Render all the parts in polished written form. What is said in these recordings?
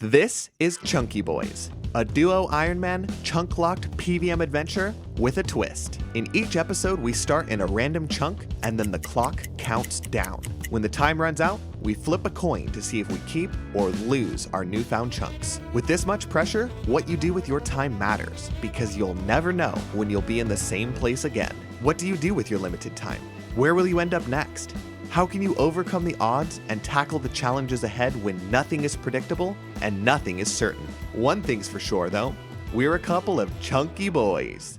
This is Chunky Boys, a duo-ironman, chunk-locked PVM adventure with a twist. In each episode, we start in a random chunk, and then the clock counts down. When the time runs out, we flip a coin to see if we keep or lose our newfound chunks. With this much pressure, what you do with your time matters, because you'll never know when you'll be in the same place again. What do you do with your limited time? Where will you end up next? How can you overcome the odds and tackle the challenges ahead when nothing is predictable and nothing is certain? One thing's for sure, though. We're a couple of chunky boys.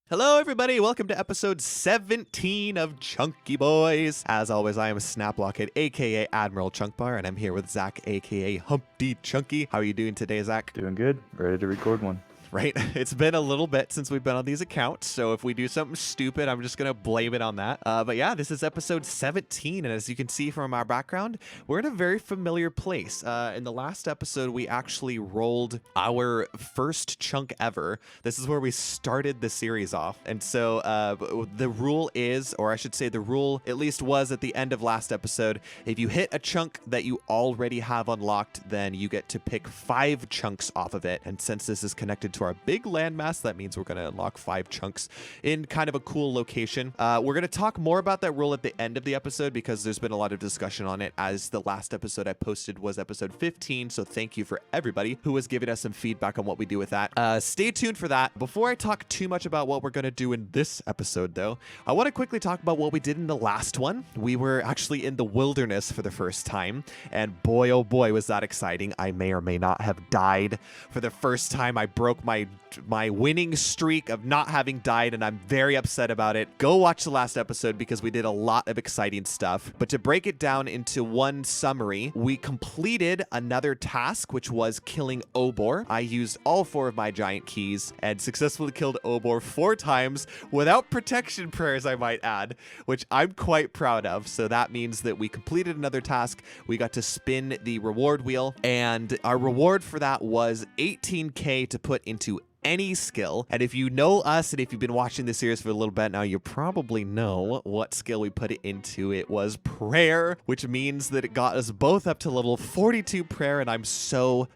Hello, everybody. Welcome to episode 17 of Chunky Boys. As always, I am Snaplocket, a.k.a. Admiral Chunkbar, and I'm here with Zach, a.k.a. Humpty Chunky. How are you doing today, Zach? Doing good. Ready to record one. Right? It's been a little bit since we've been on these accounts, so if we do something stupid, I'm just going to blame it on that. But yeah, this is episode 17, and as you can see from our background, we're in a very familiar place. In the last episode, we actually rolled our first chunk ever. This is where we started the series off, and so the rule is, or I should say the rule at least was at the end of last episode, if you hit a chunk that you already have unlocked, then you get to pick 5 chunks off of it, and since this is connected to our big landmass, that means we're going to unlock 5 chunks in kind of a cool location. We're going to talk more about that rule at the end of the episode because there's been a lot of discussion on it, as the last episode I posted was episode 15, so thank you for everybody who was giving us some feedback on what we do with that. Stay tuned for that. Before I talk too much about what we're going to do in this episode, though, I want to quickly talk about what we did in the last one. We were actually in the wilderness for the first time, and boy, oh boy, was that exciting. I may or may not have died for the first time. I broke my winning streak of not having died, and I'm very upset about it. Go watch the last episode because we did a lot of exciting stuff. But to break it down into one summary, we completed another task, which was killing Obor. I used all 4 of my giant keys and successfully killed Obor 4 times without protection prayers, I might add, which I'm quite proud of. So that means that we completed another task. We got to spin the reward wheel, and our reward for that was 18k to put into any skill. And if you know us and if you've been watching this series for a little bit now, you probably know what skill we put it into. It was prayer, which means that it got us both up to level 42 prayer, and I'm so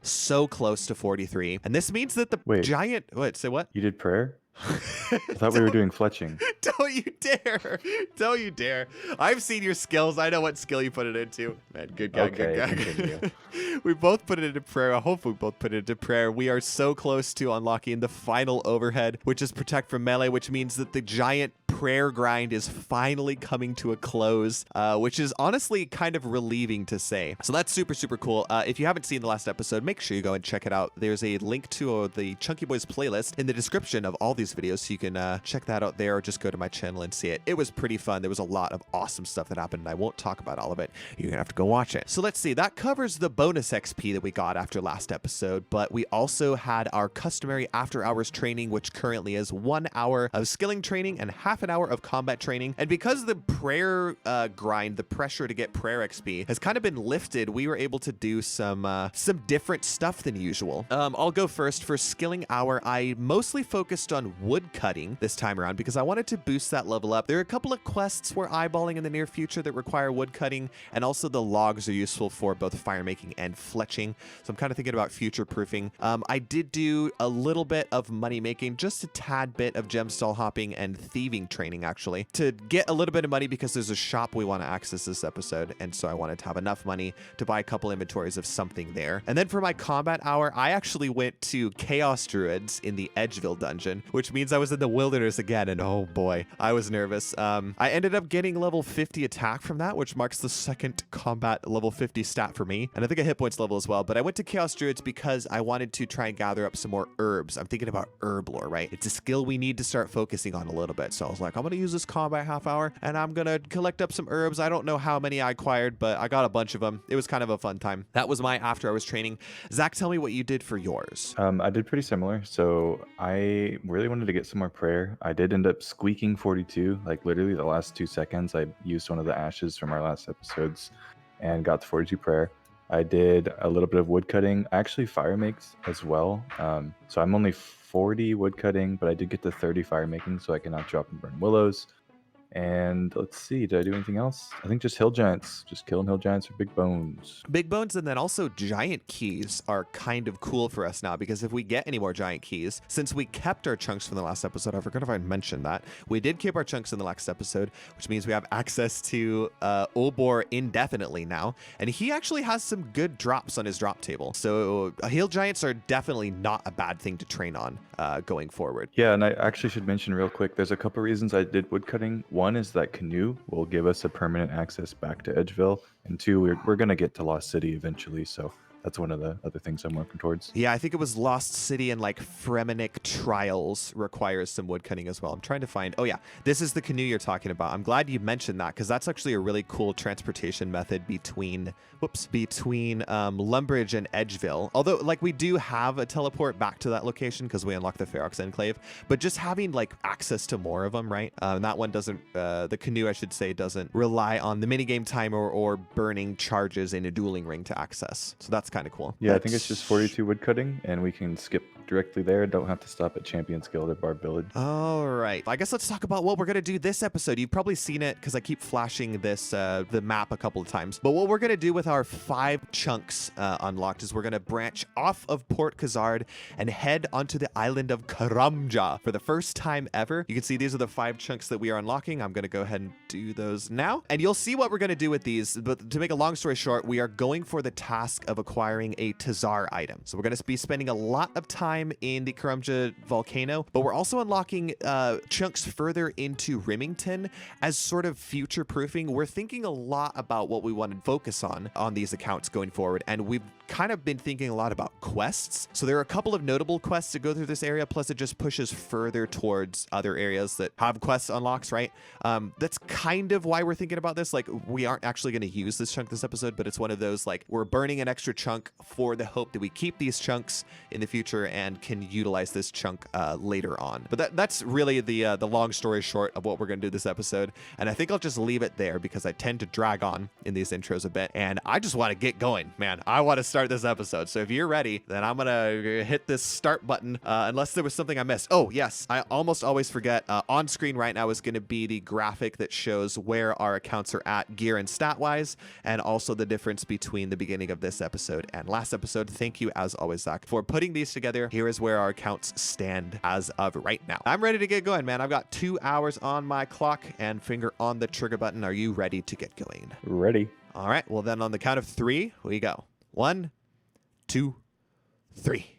close to 43. And this means that the giant... What? Say what? You did prayer? I thought we were doing fletching. Don't you dare. Don't you dare. I've seen your skills. I know what skill you put it into. Man, good guy, okay, good guy. We both put it into prayer. I hope we both put it into prayer. We are so close to unlocking the final overhead, which is protect from melee, which means that the giant prayer grind is finally coming to a close, which is honestly kind of relieving to say. So that's super cool. If you haven't seen the last episode, make sure you go and check it out. There's a link to the Chunky Boys playlist in the description of all these videos, so you can check that out there, or just go to my channel and see it. It was pretty fun. There was a lot of awesome stuff that happened, and I won't talk about all of it. You're gonna have to go watch it. So let's see. That covers the bonus XP that we got after last episode, but we also had our customary after-hours training, which currently is 1 hour of skilling training and half an hour of combat training. And because the prayer grind, the pressure to get prayer XP has kind of been lifted, we were able to do some different stuff than usual. I'll go first. For skilling hour, I mostly focused on wood cutting this time around because I wanted to boost that level up. There are a couple of quests we're eyeballing in the near future that require wood cutting, and also the logs are useful for both fire making and fletching. So I'm kind of thinking about future proofing. I did do a little bit of money making, just a tad bit of gemstall hopping and thieving training, actually, to get a little bit of money because there's a shop we want to access this episode, and so I wanted to have enough money to buy a couple inventories of something there. And then for my combat hour, I actually went to Chaos Druids in the Edgeville dungeon, which means I was in the wilderness again, and oh boy, I was nervous. I ended up getting level 50 attack from that, which marks the second combat level 50 stat for me, and I think a hit points level as well. But I went to Chaos Druids because I wanted to try and gather up some more herbs. I'm thinking about herb lore, right? It's a skill we need to start focusing on a little bit, so I was like, I'm gonna use this combat half hour, and I'm gonna collect up some herbs. I don't know how many I acquired, but I got a bunch of them. It was kind of a fun time. That was my after-hours training. Zach, tell me what you did for yours. I did pretty similar. So I really wanted to get some more prayer. I did end up squeaking 42, like literally the last 2 seconds. I used one of the ashes from our last episodes and got to 42 prayer. I did a little bit of wood cutting. I actually fire makes as well. So I'm only 40 wood cutting, but I did get to 30 fire making, so I can now drop and burn willows. And let's see, did I do anything else? I think just hill giants. Just killing hill giants for big bones. Big bones, and then also giant keys are kind of cool for us now, because if we get any more giant keys, since we kept our chunks from the last episode, I forgot if I mentioned that. We did keep our chunks in the last episode, which means we have access to Obor indefinitely now. And he actually has some good drops on his drop table. So hill giants are definitely not a bad thing to train on going forward. Yeah, and I actually should mention real quick, there's a couple reasons I did woodcutting. One is that canoe will give us a permanent access back to Edgeville, and two, we're going to get to Lost City eventually, so that's one of the other things I'm working towards. Yeah, I think it was Lost City and like Fremenic Trials requires some woodcutting as well. I'm trying to find, oh yeah, this is the canoe you're talking about. I'm glad you mentioned that, because that's actually a really cool transportation method between Lumbridge and Edgeville. Although like we do have a teleport back to that location because we unlocked the Ferox Enclave, but just having like access to more of them, right? And that one doesn't, the canoe I should say, doesn't rely on the minigame timer or burning charges in a dueling ring to access. So that's kind of cool. Yeah, I think it's just 42 woodcutting, and we can skip directly there. Don't have to stop at Champions Guild or Barb Village. All right. I guess let's talk about what we're going to do this episode. You've probably seen it because I keep flashing this, the map a couple of times. But what we're going to do with our 5 chunks unlocked is we're going to branch off of Port Khazard and head onto the island of Karamja for the first time ever. You can see these are the 5 chunks that we are unlocking. I'm going to go ahead and do those now. And you'll see what we're going to do with these. But to make a long story short, we are going for the task of acquiring a TzHaar item. So we're going to be spending a lot of time in the Karamja volcano, but we're also unlocking chunks further into Rimington as sort of future proofing. We're thinking a lot about what we want to focus on these accounts going forward, and we've kind of been thinking a lot about quests. So there are a couple of notable quests to go through this area, plus it just pushes further towards other areas that have quests unlocks, right? That's kind of why we're thinking about this. Like, we aren't actually going to use this chunk this episode, but it's one of those, like, we're burning an extra chunk for the hope that we keep these chunks in the future and can utilize this chunk later on. But that's really the long story short of what we're going to do this episode. And I think I'll just leave it there because I tend to drag on in these intros a bit, and I just want to get going, man. I want to start this episode. So if you're ready, then I'm gonna hit this start button unless there was something I missed. Oh yes, I almost always forget. On screen right now is going to be the graphic that shows where our accounts are at gear and stat wise, and also the difference between the beginning of this episode and last episode. Thank you as always, Zach, for putting these together. Here is where our accounts stand as of right now. I'm ready to get going, man. I've got 2 hours on my clock and finger on the trigger button. Are you ready to get going? Ready. All right, well then on the count of 3 we go. 1, 2, 3.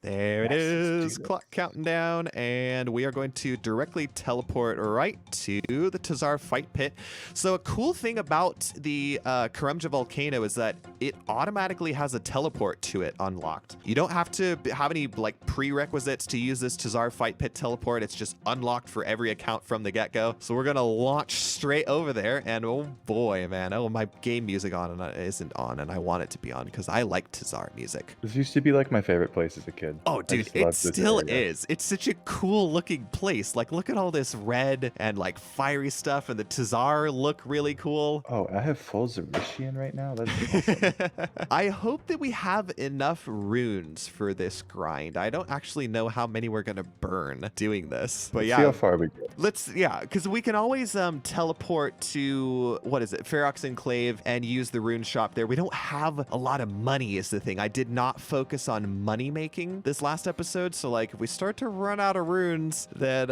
There it is, clock counting down, and we are going to directly teleport right to the TzHaar fight pit. So a cool thing about the Karamja volcano is that it automatically has a teleport to it unlocked. You don't have to have any like prerequisites to use this TzHaar fight pit teleport. It's just unlocked for every account from the get-go. So we're gonna launch straight over there, and oh boy, man, oh, my game music isn't on, and I want it to be on because I like TzHaar music. This used to be like my favorite place as a kid. Oh, dude, it still is. It's such a cool looking place. Like, look at all this red and like fiery stuff, and the TzHaar look really cool. Oh, I have full Zerishian right now. That's awesome. I hope that we have enough runes for this grind. I don't actually know how many we're gonna burn doing this, but yeah, see how far we get. Because we can always teleport to what is it, Ferox Enclave, and use the rune shop there. We don't have a lot of money is the thing. I did not focus on money making this last episode, so like if we start to run out of runes, then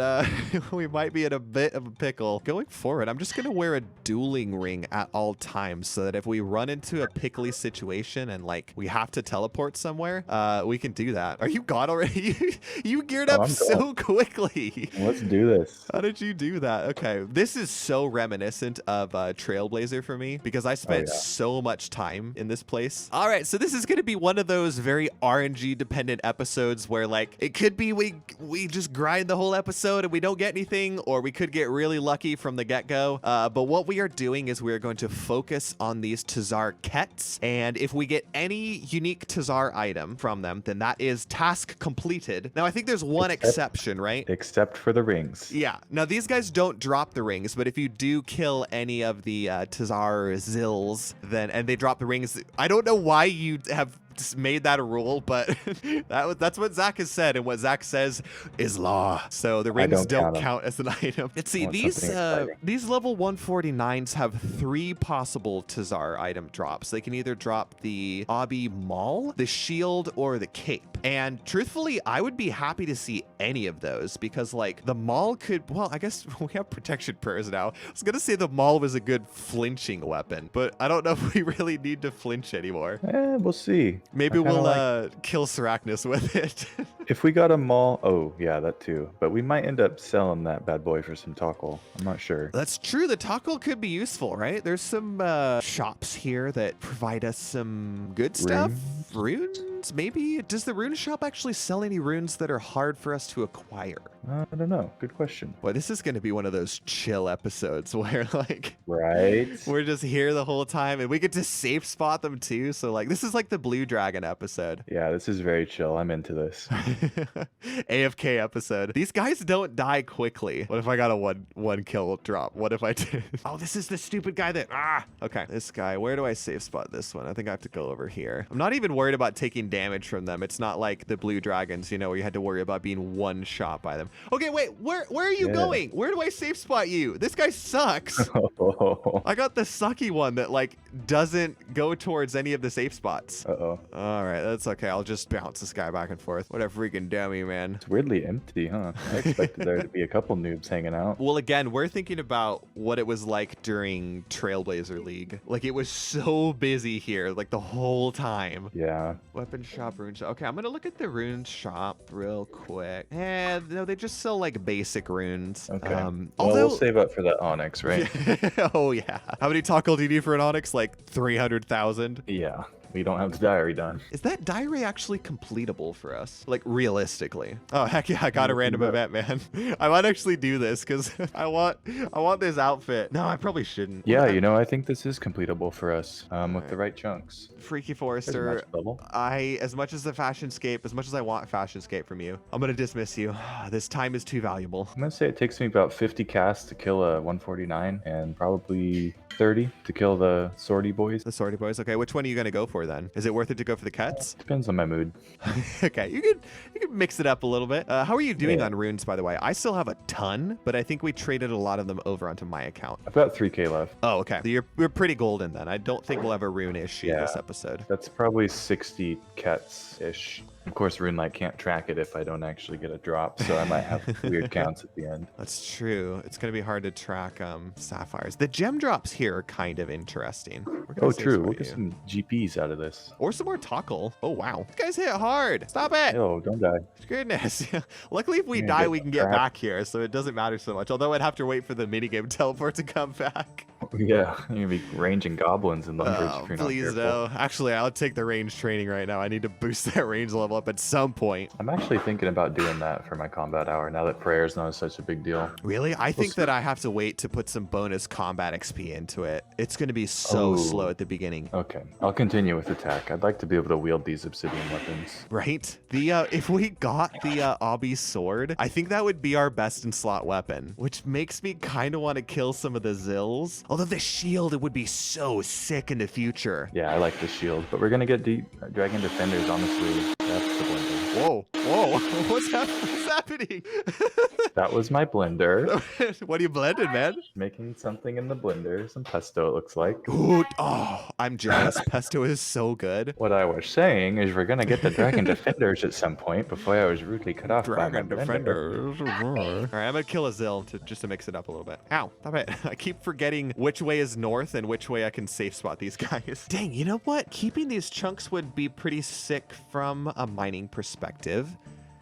we might be in a bit of a pickle. Going forward, I'm just gonna wear a dueling ring at all times so that if we run into a pickly situation and like we have to teleport somewhere, we can do that. Are you gone already? You geared up so quickly. Let's do this. How did you do that? Okay, this is so reminiscent of Trailblazer for me because I spent so much time in this place. All right, so this is gonna be one of those very RNG dependent episodes where like it could be we just grind the whole episode and we don't get anything, or we could get really lucky from the get-go. But what we are doing is we are going to focus on these TzHaar-Kets, and if we get any unique TzHaar item from them, then that is task completed. Now I think there's one exception, right? Except for the rings. Yeah. Now these guys don't drop the rings, but if you do kill any of the TzHaar-Xils, then and they drop the rings, I don't know why you have just made that a rule, but that's what Zach has said, and what Zach says is law. So the rings don't count as an item. Let's see, these level 149s have 3 possible TzHaar item drops. They can either drop the Obby Maul, the shield, or the cape. And truthfully, I would be happy to see any of those, because like the Maul could, well, I guess we have protection prayers now. I was gonna say the Maul was a good flinching weapon, but I don't know if we really need to flinch anymore. We'll see. Maybe we'll kill Sarachnis with it. If we got a Maul, oh yeah, that too. But we might end up selling that bad boy for some Tokkul. I'm not sure. That's true. The Tokkul could be useful, right? There's some shops here that provide us some good stuff. Runes, maybe? Does the rune shop actually sell any runes that are hard for us to acquire? I don't know. Good question. Boy, this is going to be one of those chill episodes where like we're just here the whole time, and we get to safe spot them too. So like this is like the Blue Dragon episode. Yeah, this is very chill. I'm into this. AFK episode. These guys don't die quickly. What if I got a one kill drop? What if I did? Oh, this is the stupid guy that okay, this guy. Where do I safe spot this one? I think I have to go over here. I'm not even worried about taking damage from them. It's not like the Blue Dragons, you know, where you had to worry about being one shot by them. Okay, wait, where are you going? Where do I safe spot you? This guy sucks. I got the sucky one that like doesn't go towards any of the safe spots. All right, that's okay. I'll just bounce this guy back and forth. What a freaking dummy, man. It's weirdly empty, huh? I expected there to be a couple noobs hanging out. Well, again, we're thinking about what it was like during Trailblazer League. Like, it was so busy here, like, the whole time. Yeah. Weapon shop, rune shop. Okay, I'm gonna look at the rune shop real quick. No, they just sell, like, basic runes. Okay. We'll save up for that Onyx, right? Oh, yeah. How many Tokkul do you need for an Onyx? Like, 300,000? Yeah. We don't have the diary done. Is that diary actually completable for us? Like, realistically? Oh, heck yeah, I got a random event, man. I might actually do this because I want this outfit. No, I probably shouldn't. Yeah, you know, I think this is completable for us with the right chunks. Freaky Forester, as much as I want Fashionscape from you, I'm going to dismiss you. This time is too valuable. I'm going to say it takes me about 50 casts to kill a 149 and probably 30 to kill the Swordy Boys. The Swordy Boys. Okay, which one are you going to go for then? Is it worth it to go for the Kets? Depends on my mood. Okay, you could mix it up a little bit. How are you doing on runes, by the way? I still have a ton, but I think we traded a lot of them over onto my account. I've got 3K left. Oh, okay. So you're pretty golden then. I don't think we'll have a rune issue this episode. That's probably 60 Kets-ish. Of course, RuneLight can't track it if I don't actually get a drop, so I might have weird counts at the end. That's true. It's going to be hard to track sapphires. The gem drops here are kind of interesting. Oh, true. We'll get some GPs out of this. Or some more Tokkul. Oh, wow. You guys hit hard. Stop it. Oh, don't die. Goodness. Luckily, if we die, we can get back here, so it doesn't matter so much. Although I'd have to wait for the minigame teleport to come back. Yeah, you're going to be ranging goblins and lumbers if you're not please, no. Actually, I'll take the range training right now. I need to boost that range level up at some point. I'm actually thinking about doing that for my combat hour now that prayer is not such a big deal. Really? I think that I have to wait to put some bonus combat XP into it. It's going to be so slow at the beginning. Okay, I'll continue with attack. I'd like to be able to wield these obsidian weapons. Right? If we got the Obby sword, I think that would be our best in slot weapon, which makes me kind of want to kill some of the Xils. Although the shield, it would be so sick in the future. Yeah, I like the shield, but we're going to get Dragon Defenders, honestly. That's the blender. Whoa, what's happening? That was my blender. What are you blending, man? Making something in the blender. Some pesto, it looks like. Ooh, oh, I'm jealous. Pesto is so good. What I was saying is we're going to get the Dragon Defenders at some point before I was rudely cut off by my Defenders. All right, I'm going to kill a Xil just to mix it up a little bit. Ow, stop it. I keep forgetting which way is north and which way I can safe spot these guys. Dang, you know what? Keeping these chunks would be pretty sick from a mining perspective.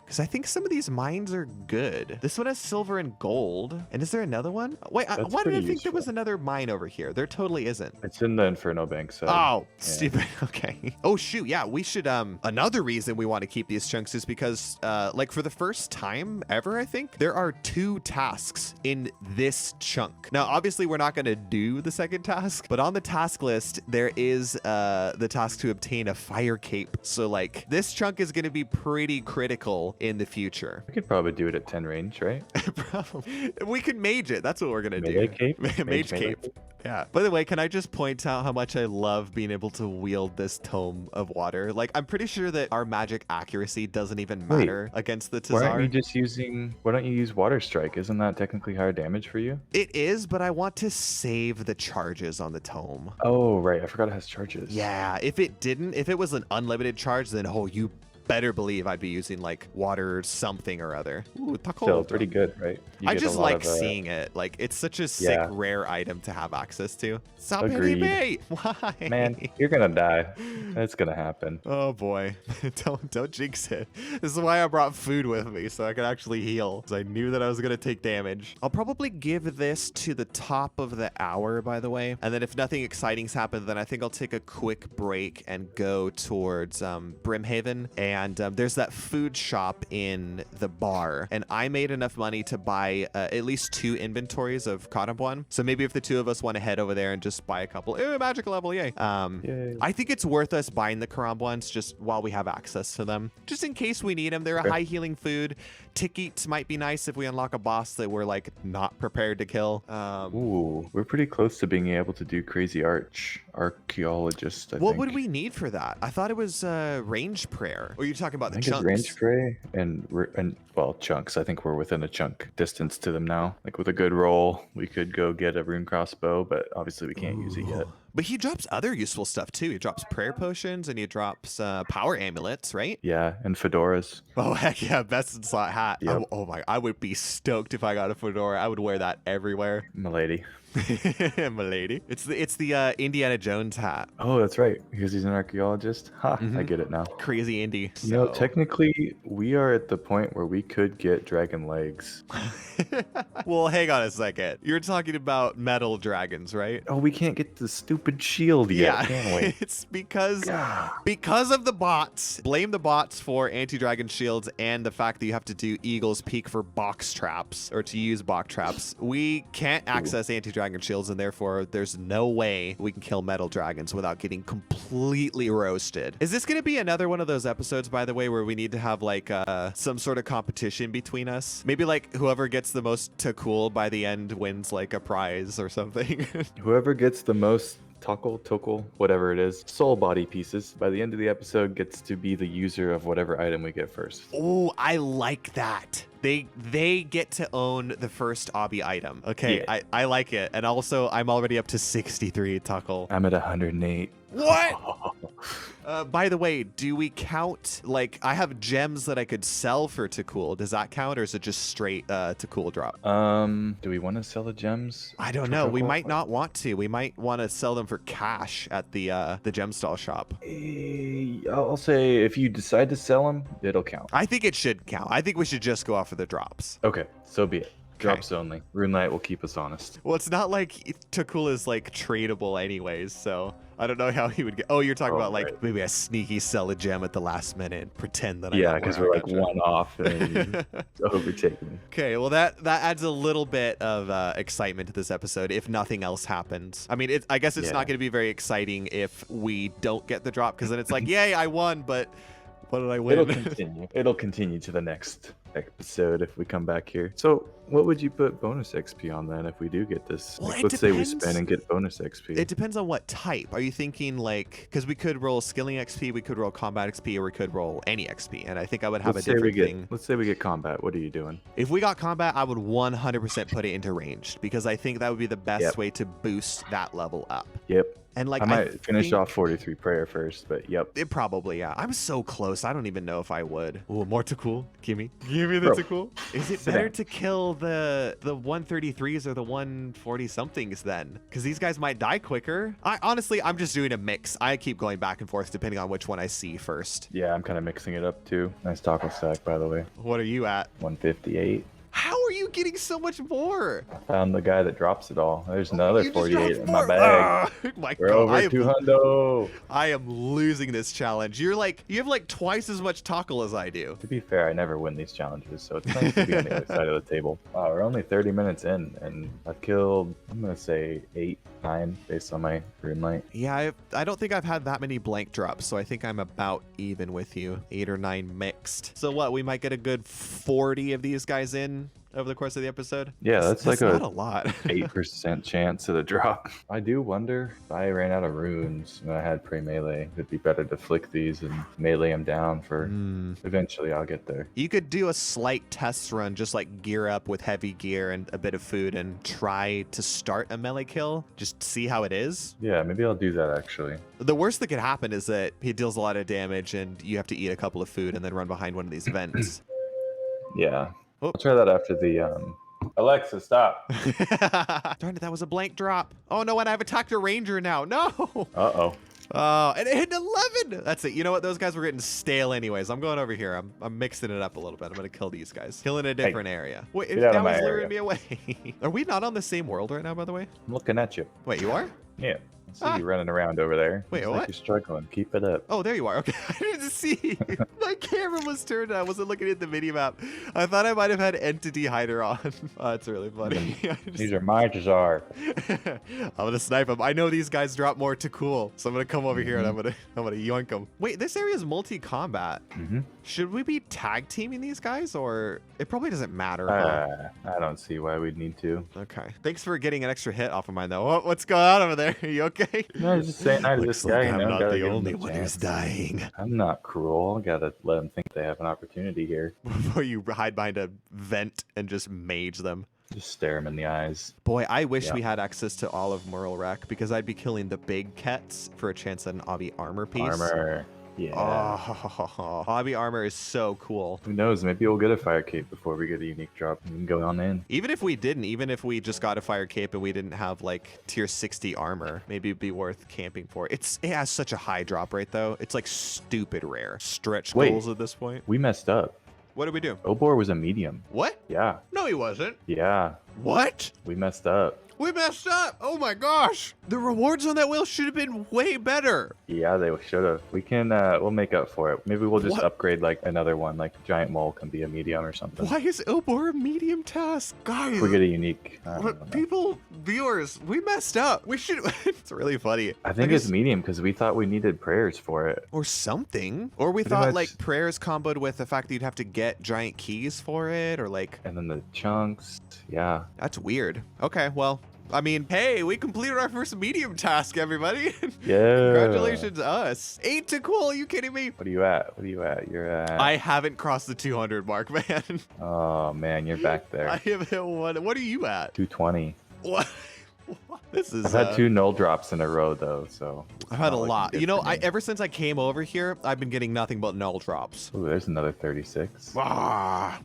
Because I think some of these mines are good. This one has silver and gold. And is there another one? Wait, why did I think there was another mine over here? There totally isn't. It's in the Inferno Bank. So. Oh, yeah. Stupid. Okay. Oh, shoot. Yeah, we should. Another reason we want to keep these chunks is because, like, for the first time ever, I think, there are 2 tasks in this chunk. Now, obviously, we're not going to do the second task, but on the task list, there is the task to obtain a fire cape. So, like, this chunk is going to be pretty critical in the future. We could probably do it at 10 range, right? Probably. We could mage it. That's what we're gonna Melee do. cape? Mage Mage cape. Yeah. By the way, can I just point out how much I love being able to wield this tome of water? Like, I'm pretty sure that our magic accuracy doesn't even matter against the Why aren't you TzHaar. just using? Why don't you use Water Strike? Isn't that technically higher damage for you? It is, but I want to save the charges on the tome. Oh, right. I forgot it has charges. Yeah, if it was an unlimited charge, then you better believe I'd be using like water something or other. Ooh, Still pretty good, right? You I get a just lot like of, seeing it. Like, it's such a sick, Yeah. rare item to have access to. Stop hitting Agreed. me! Why? Man, you're gonna die. That's gonna happen. Oh boy, don't jinx it. This is why I brought food with me, so I could actually heal, because I knew that I was gonna take damage. I'll probably give this to the top of the hour, by the way, and then if nothing exciting's happened, then I think I'll take a quick break and go towards Brimhaven, and there's that food shop in the bar, and I made enough money to buy at least 2 inventories of Karamja, so maybe if the 2 of us want to head over there and just buy a couple, magical level, yay. Yay. I think it's worth us buying the Karamja just while we have access to them, just in case we need them. They're a high healing food. Tickets might be nice if we unlock a boss that we're like not prepared to kill. Ooh, we're pretty close to being able to do Crazy Archaeologist, I What think. would we need for that? I thought it was range prayer. Or you're talking about I the think chunks? it's range spray and well, chunks. I think we're within a chunk distance to them now. Like with a good roll, we could go get a rune crossbow, but obviously we can't use it yet. But he drops other useful stuff too. He drops prayer potions and he drops power amulets, right? Yeah, and fedoras. Oh heck yeah, best in slot hat. Yep. Oh my, I would be stoked if I got a fedora. I would wear that everywhere. Milady. Milady. It's the Indiana Jones hat. Oh, that's right. Because he's an archaeologist. Ha, I get it now. Crazy indie. You know, So- technically, we are at the point where we could get dragon legs. Well, hang on a second. You're talking about metal dragons, right? Oh, we can't get the stupid shield yet, can we? It's because God. of the bots. Blame the bots for anti-dragon shields and the fact that you have to do Eagle's Peak for box traps or to use box traps. We can't access anti-dragon shields, and therefore there's no way we can kill metal dragons without getting completely roasted. Is this going to be another one of those episodes, by the way, where we need to have like some sort of competition between us? Maybe like whoever gets the most Tokkul by the end wins like a prize or something. Whoever gets the most Tokkul, whatever it is, soul body pieces, by the end of the episode gets to be the user of whatever item we get first. Oh, I like that. They get to own the first obby item. Okay, Yeah. I like it. And also, I'm already up to 63 Tokkul. I'm at 108. What? By the way, do we count, like, I have gems that I could sell for Tokkul. Does that count, or is it just straight Tokkul drop? Do we want to sell the gems? I don't for know. We Tokkul? might not want to. We might want to sell them for cash at the gem stall shop. I'll say if you decide to sell them, it'll count. I think it should count. I think we should just go off of the drops. Okay, so be it. Drops only. Rune Light will keep us honest. Well, it's not like Tokkul is like tradable anyways, so I don't know how he would get. Oh, you're talking about like right. maybe a sneaky sell a gem at the last minute, pretend that I Yeah, know because where we're I like gotcha. one off and overtaken. Okay, well that adds a little bit of excitement to this episode if nothing else happens. I mean, I guess it's Yeah. not going to be very exciting if we don't get the drop, because then it's like, yay, I won, but what did I win? It'll continue. It'll continue to the next episode if we come back here. So, what would you put bonus XP on then if we do get this? Well, Like, it let's say we depends. spin and get bonus XP. It depends on what type. Are you thinking like, because we could roll skilling XP, we could roll combat XP, or we could roll any XP, and I think I would have let's a say we different get. thing. Let's say we get combat. What are you doing? If we got combat, I would 100% put it into ranged, because I think that would be the best Yep. way to boost that level up. Yep. And like I might finish think off 43 prayer first, but yep. it probably, yeah. I'm so close. I don't even know if I would. Ooh, more Tokkul. Give me the Bro, Tokkul. Is it sit better down. to kill the 133s or the 140 somethings then? Because these guys might die quicker. Honestly, I'm just doing a mix. I keep going back and forth depending on which one I see first. Yeah, I'm kind of mixing it up too. Nice taco stack, by the way. What are you at? 158. How are you getting so much more? I found the guy that drops it all. There's another You just 48 dropped in my four. bag. Oh, my We're God. over 200. I am losing this challenge. You have like twice as much Tokkul as I do. To be fair, I never win these challenges, so it's nice to be on the other side of the table. Wow, we're only 30 minutes in, and I've killed, I'm going to say 8, 9 based on my green light. Yeah, I don't think I've had that many blank drops, so I think I'm about even with you. 8 or 9 mixed. So what, we might get a good 40 of these guys in over the course of the episode? Yeah, that's like not a lot. 8% chance of the drop. I do wonder if I ran out of runes and I had pre-melee, it'd be better to flick these and melee them down for eventually I'll get there. You could do a slight test run, just like gear up with heavy gear and a bit of food and try to start a melee kill. Just see how it is. Yeah, maybe I'll do that actually. The worst that could happen is that he deals a lot of damage and you have to eat a couple of food and then run behind one of these vents. Yeah. Oh. I'll try that after the Alexa, stop. Darn it, that was a blank drop. Oh no, and I've attacked a ranger now. No. Uh-oh. Oh, and it hit an 11. That's it. You know what? Those guys were getting stale anyways. I'm going over here. I'm mixing it up a little bit. I'm going to kill these guys. Kill in a different area. Wait, get out of now my he's area. luring me away. Are we not on the same world right now, by the way? I'm looking at you. Wait, you are? Yeah. I see you running around over there. Wait, Looks what? like you're struggling. Keep it up. Oh, there you are. Okay, I didn't see you. My camera was turned on. I wasn't looking at the mini map. I thought I might have had Entity Hider on. Oh, that's really funny. These are my TzHaar. I'm gonna snipe them. I know these guys drop more to cool, so I'm gonna come over here and I'm gonna yoink them. Wait, this area is multi-combat. Should we be tag teaming these guys, or it probably doesn't matter? Huh? I don't see why we'd need to. Okay. Thanks for getting an extra hit off of mine, though. What's going on over there? Are you okay? No, I was just saying hi to this guy. I'm you know, not gotta the give him only a one chance. who's dying. I'm not cruel. Gotta let them think they have an opportunity here. Before you hide behind a vent and just mage them. Just stare them in the eyes. Boy, I wish Yeah. we had access to all of Merle Wreck because I'd be killing the big Kets for a chance at an Obby armor piece. Armor. Yeah. Oh, Obby armor is so cool. Who knows? Maybe we'll get a fire cape before we get a unique drop and we can go on in. Even if we didn't, even if we just got a fire cape and we didn't have like tier 60 armor, maybe it'd be worth camping for. It has such a high drop rate though. It's like stupid rare. Stretch Wait. goals at this point. We messed up. What did we do? Obor was a medium. What? Yeah. No, he wasn't. Yeah. What? We messed up. We messed up. Oh my gosh. The rewards on that wheel should have been way better. Yeah, they should have. We can, we'll make up for it. Maybe we'll just What? upgrade like another one, like Giant Mole can be a medium or something. Why is Obor a medium task? Guys. If we get a unique. I don't know. People, viewers, we messed up. We should. It's really funny. I think guess- it's medium because we thought we needed prayers for it. Or something. Or we Pretty thought much. like prayers comboed with the fact that you'd have to get giant keys for it, or like And then the chunks. Yeah. that's weird. Okay, well, I mean, hey, we completed our first medium task, everybody. Yeah. Congratulations, us. 8 to cool. Are you kidding me? What are you at? What are you at? You're at. I haven't crossed the 200 mark, man. Oh man, you're back there. I have hit one. What are you at? 220. What? This is. I've had 2 null drops in a row though, so. I've had a not looking lot. good You know, for me. ever since I came over here, I've been getting nothing but null drops. Ooh, there's another 36. Ah,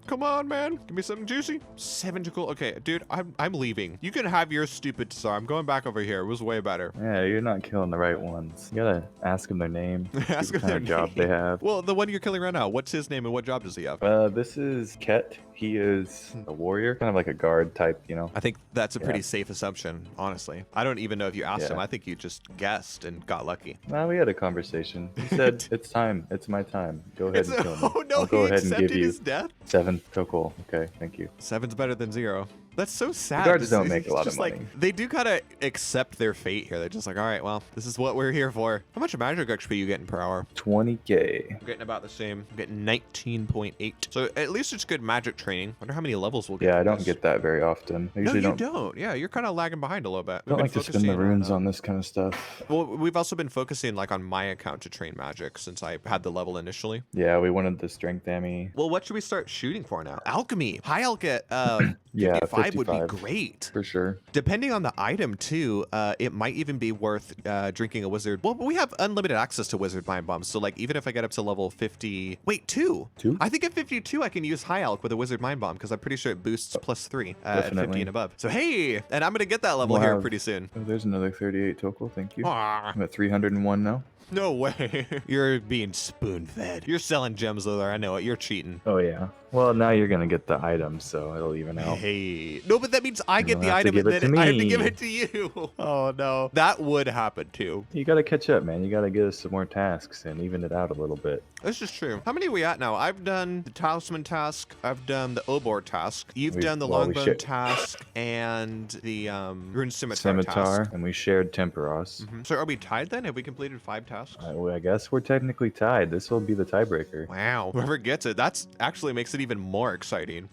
come on, man. Give me something juicy. 7 to cool. Okay, dude, I'm leaving. You can have your stupid TzHaar. I'm going back over here. It was way better. Yeah, you're not killing the right ones. You gotta ask them their name. see Ask what them kind their of job they name. have. Well, the one you're killing right now, what's his name and what job does he have? This is Ket. He is a warrior, kind of like a guard type, you know. I think that's a pretty Yeah. safe assumption, honestly. I don't even know if you asked Yeah. him. I think you just guessed and got lucky. Nah, we had a conversation. He said, "It's time. It's my time. Go ahead and kill me. Oh no, I'll go he ahead and give accepted you his death? 7 Tokkul." Okay, thank you. 7's better than 0. That's so sad. guards This don't is- make a it's lot of just like, money. they do kind of accept their fate here. They're just like, all right, well, this is what we're here for. How much magic XP you getting per hour? 20k. I'm getting about the same. I'm getting 19.8. So at least it's good magic training. Wonder how many levels we'll get. Yeah, I from don't this. get that very often. I No, usually you don't. Yeah, you're kind of lagging behind a little bit. I don't like to spin the runes on this kind of stuff. Well, we've also been focusing like on my account to train magic since I had the level initially. Yeah, we wanted the strength ammy. Well, what should we start shooting for now? Alchemy. High alch at Yeah, 55 would be 55. great. For sure. Depending on the item too, it might even be worth drinking a wizard. Well, we have unlimited access to wizard mind bombs. So like even if I get up to level 50, wait, 2. 2? I think at 52 I can use high alch with a wizard mind bomb because I'm pretty sure it boosts +3 at 50 Definitely. and above. So hey, and I'm gonna get that level We'll here have- pretty soon. Oh, there's another 38 Tokkul. Thank you. Ah. I'm at 301 now. No way. You're being spoon-fed. You're selling gems though. I know it. You're cheating. Oh yeah. Well, now you're gonna get the items, so it'll even out. Hey. No, but that means I get You'll the have to item give and it then to I have to me. give it to you. Oh no. That would happen too. You gotta catch up, man. You gotta get us some more tasks and even it out a little bit. This is true. How many are we at now? I've done the Talisman task. I've done the Obor task. You've done the Longbone task and the Rune Scimitar task. And we shared Temperos. So are we tied then? Have we completed 5 tasks? Well, I guess we're technically tied. This will be the tiebreaker. Wow. Whoever gets it, that's actually makes it even more exciting.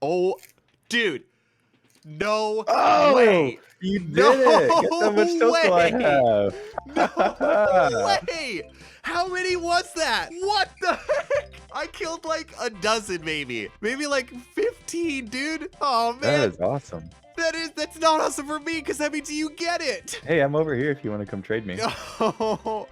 Oh, dude. No way. You did it. Guess how much Tokkul I have. No way. How many was that? What the heck? I killed like a dozen, maybe like 15, dude. Oh man. That is awesome. That's not awesome for me because that means you get it. Hey, I'm over here if you want to come trade me. Oh,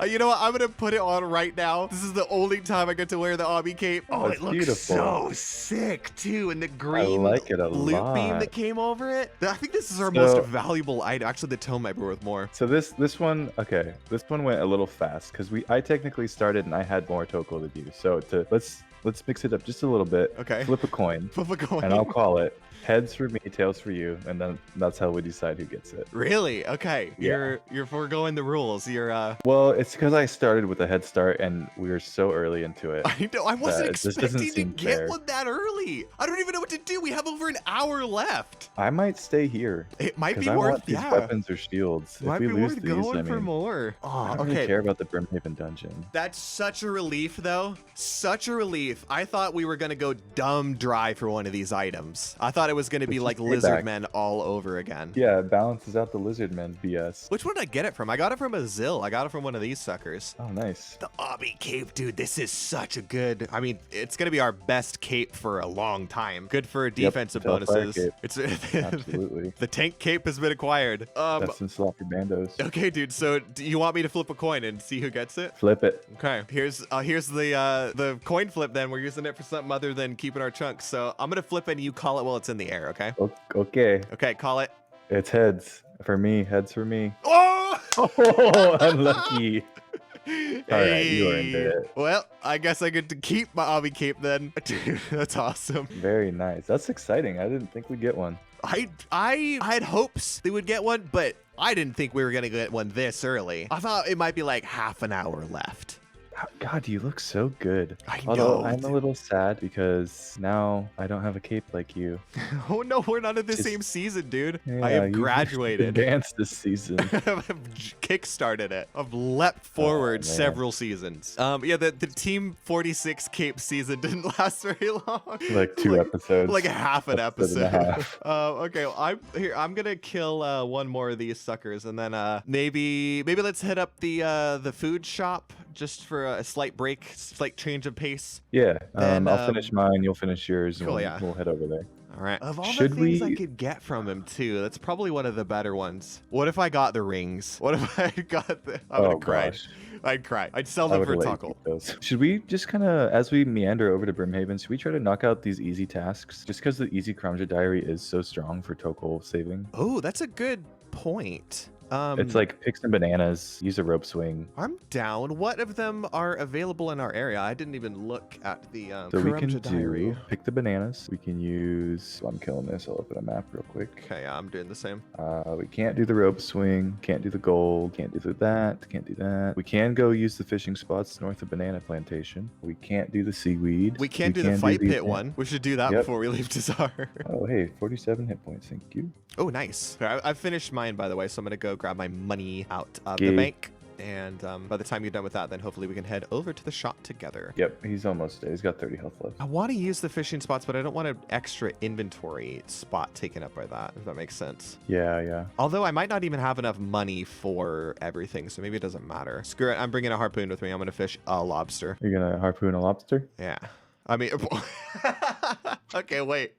you know what? I'm gonna put it on right now. This is the only time I get to wear the Obby cape. Oh, That's it looks beautiful. so sick too, and the green like it a loop lot. beam that came over it. I think this is our most valuable item. Actually, the tome might be worth more. So this one, okay, this one went a little fast because I technically started and I had more Tokkul than you. So let's mix it up just a little bit. Okay. Flip a coin. Flip a coin. And I'll call it heads for me, tails for you, and then that's how we decide who gets it. Really? Okay. Yeah. You're foregoing the rules. You're Well, it's because I started with a head start and we were so early into it. I know. I wasn't it just doesn't expecting to seem get fair. one that early. I don't even know what to do. We have over an hour left. I might stay here. It might be Because I worth want these yeah. weapons or shields. Might if we be lose worth these, going I mean, for more. I Oh, don't really care about the Brimhaven dungeon. That's such a relief, though. Such a relief. I thought we were going to go dumb dry for one of these items. I thought it was going to be like Lizard Men all over again. Yeah, it balances out the Lizard Men BS. Which one did I get it from? I got it from a Xil. I got it from one of these suckers. Oh, nice. The Obby cape, dude. This is such a good... I mean, it's going to be our best cape for a long time. Good for defensive bonuses. It's Absolutely. The tank cape has been acquired. That's in Sloppy Bandos. Okay, dude. So do you want me to flip a coin and see who gets it? Flip it. Okay, here's the coin flip then. We're using it for something other than keeping our chunks. So I'm gonna flip it and you call it while it's in the air, okay? Okay. Okay, call it. It's heads for me. Heads for me. Oh! Oh, unlucky. Hey. All right, you earned it. Well, I guess I get to keep my Obby cape then. Dude, that's awesome. Very nice. That's exciting. I didn't think we'd get one. I had hopes they would get one, but I didn't think we were gonna get one this early. I thought it might be like half an hour left. God, you look so good. I Although know. I'm a little sad because now I don't have a cape like you. Oh no, we're not in the Just- same season, dude. Yeah, I have you've graduated. advanced this season. I've kickstarted it. I've leapt forward man. several seasons. Yeah, the Team 46 Cape season didn't last very long. Like 2 episodes. Like half an Episode episode. and a half. Okay, well, I'm gonna kill one more of these suckers, and then maybe let's hit up the food shop just for a slight break, slight change of pace. Yeah, Then, I'll finish mine, you'll finish yours, and cool, we'll, yeah. we'll head over there. All right. Of all Should the things I we- could get from him too, that's probably one of the better ones. What if I got the rings? What if I got the? I would have cried. Gosh. I'd cry. I'd sell I them for would've let you Tokkul. keep those. Should we just kind of, as we meander over to Brimhaven, should we try to knock out these easy tasks? Just because the easy Karamja diary is so strong for Tokkul saving. Oh, that's a good point. It's like pick some bananas, use a rope swing. I'm down. What of them are available in our area? I didn't even look at the So we can Karamja diary. do, pick the bananas. We can use, I'm killing this, I'll open a map real quick. Okay, yeah, I'm doing the same. We can't do the rope swing, can't do the gold, can't do that, can't do that. We can go use the fishing spots north of Banana Plantation. We can't do the seaweed. We can't do the fight these pit things. one. We should do that Yep. before we leave TzHaar. Oh, hey, 47 hit points, thank you. Oh, nice. I've finished mine, by the way, so I'm going to go grab my money out of the Okay. bank. And by the time you're done with that, then hopefully we can head over to the shop together. Yep, he's almost dead. He's got 30 health left. I want to use the fishing spots, but I don't want an extra inventory spot taken up by that, if that makes sense. Yeah. Although I might not even have enough money for everything, so maybe it doesn't matter. Screw it. I'm bringing a harpoon with me. I'm going to fish a lobster. You're gonna harpoon a lobster? Yeah. I mean, okay, wait.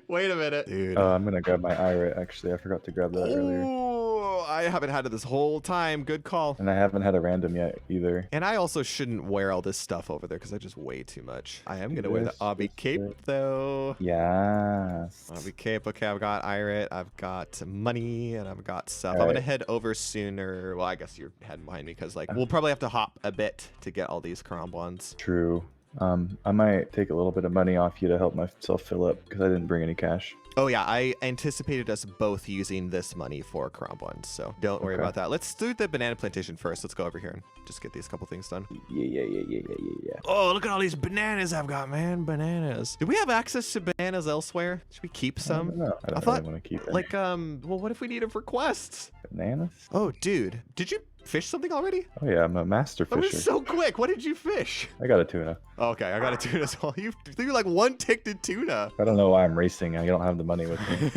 Wait a minute. Dude. I'm gonna grab my Ira, actually. I forgot to grab that earlier. Ooh, I haven't had it this whole time. Good call. And I haven't had a random yet either. And I also shouldn't wear all this stuff over there because I just weigh too much. I am going to wear the Obby cape, though. Yes. Obby cape. Okay, I've got Irit. I've got money, and I've got stuff. I'm going to head over sooner. Well, I guess you're heading behind me because, like, we'll probably have to hop a bit to get all these Karamjans. True. I might take a little bit of money off you to help myself fill up because I didn't bring any cash. Oh yeah, I anticipated us both using this money for Karamjans, so don't worry about that. Let's do the banana plantation first. Let's go over here and just get these couple things done. Yeah. Oh, look at all these bananas I've got, man. Bananas. Do we have access to bananas elsewhere? Should we keep some? No, I don't really want to keep it. Like, well, what if we need them for quests? Bananas? Oh, dude, did you fish something already? Oh yeah, I'm a master fisher. That was so quick. What did you fish? I got a tuna. Oh, okay, I got a tuna as well. You threw like one ticked tuna. I don't know why I'm racing. I don't have the money with me.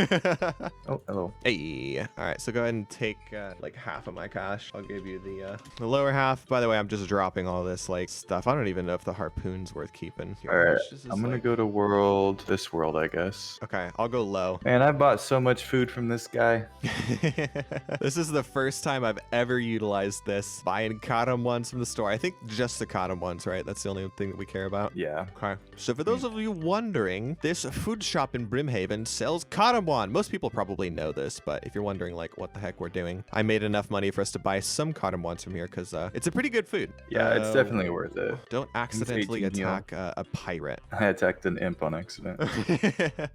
Oh, hello. Hey. All right, so go ahead and take like half of my cash. I'll give you the lower half. By the way, I'm just dropping all this like stuff. I don't even know if the harpoon's worth keeping. Here, all right, I'm gonna go to this world, I guess. Okay, I'll go low. Man, I bought so much food from this guy. This is the first time I've ever utilized this, buying Karamjans from the store. I think just the Karamjans, right? That's the only thing that we care about. Yeah. Okay. So for those of you wondering, this food shop in Brimhaven sells Karamjan. Most people probably know this, but if you're wondering like what the heck we're doing, I made enough money for us to buy some Karamjans from here because it's a pretty good food. Yeah, it's definitely worth it. Don't accidentally attack a pirate. I attacked an imp on accident.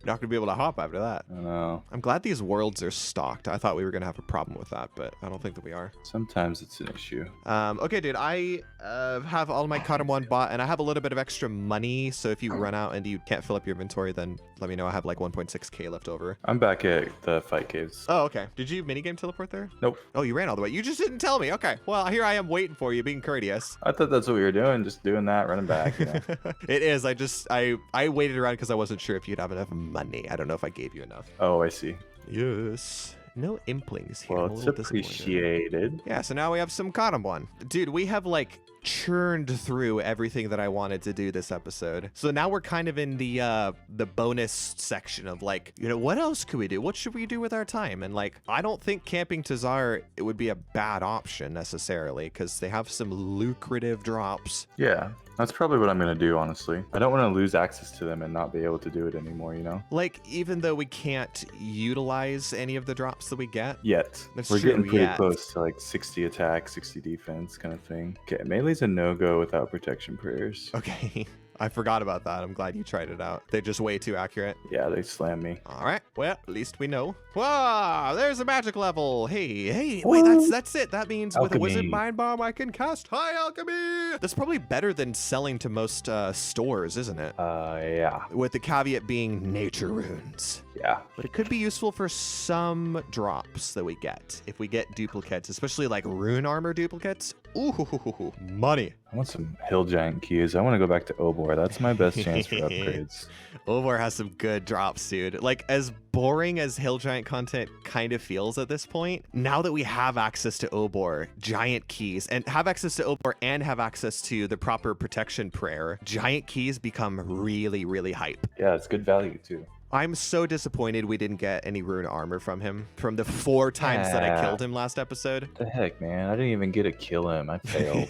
Not gonna be able to hop after that. I know. I'm glad these worlds are stocked. I thought we were gonna have a problem with that, but I don't think that we are. Sometimes it's an issue. Okay, dude, I have all my Karamjan bought, and I have a little bit of extra money, so if you run out and you can't fill up your inventory, then let me know. I have like 1.6k left over. I'm back at the fight caves. Oh, okay. Did you minigame teleport there? Nope. Oh, you ran all the way. You just didn't tell me. Okay. Well, here I am waiting for you, being courteous. I thought that's what we were doing, just doing that, running back. You know? It is. I waited around because I wasn't sure if you'd have enough money. I don't know if I gave you enough. Oh, I see. Yes. No implings here. Well, it's appreciated. Yeah, so now we have some Karamjan. Dude, we have like churned through everything that I wanted to do this episode. So now we're kind of in the bonus section of like, you know, what else could we do? What should we do with our time? And like, I don't think camping TzHaar it would be a bad option necessarily because they have some lucrative drops. Yeah. That's probably what I'm going to do, honestly. I don't want to lose access to them and not be able to do it anymore, you know? Like, even though we can't utilize any of the drops that we get? Yet. That's We're true, getting pretty yet. close to like 60 attack, 60 defense kind of thing. Okay, melee's a no-go without protection prayers. Okay. I forgot about that. I'm glad you tried it out. They're just way too accurate. Yeah, they slam me. All right. Well, at least we know. Wow, there's a magic level. Hey, Woo. wait, that's it. That means with a Alchemy. wizard mind bomb, I can cast high alchemy. That's probably better than selling to most stores, isn't it? Yeah. With the caveat being nature runes. Yeah. But it could be useful for some drops that we get. If we get duplicates, especially like rune armor duplicates. Ooh, money. I want some hill giant keys. I want to go back to Obor. That's my best chance for upgrades. Obor has some good drops, dude. Like, as boring as hill giant content kind of feels at this point, now that we have access to Obor, giant keys, and have access to Obor and have access to the proper protection prayer, giant keys become really, really hype. Yeah, it's good value too. I'm so disappointed we didn't get any rune armor from him from the 4 times that I killed him last episode. What the heck, man? I didn't even get to kill him. I failed.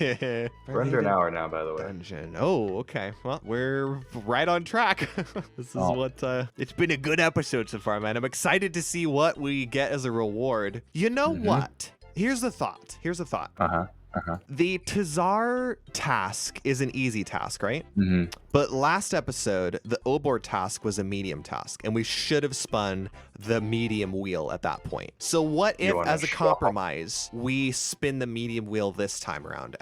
We're under an hour now, by the way. Dungeon. Oh, okay. Well, we're right on track. This is what it's been a good episode so far, man. I'm excited to see what we get as a reward. You know what? Here's the thought. The TzHaar task is an easy task, right? But last episode, the Obor task was a medium task, and we should have spun the medium wheel at that point. So what if, as a compromise, we spin the medium wheel this time around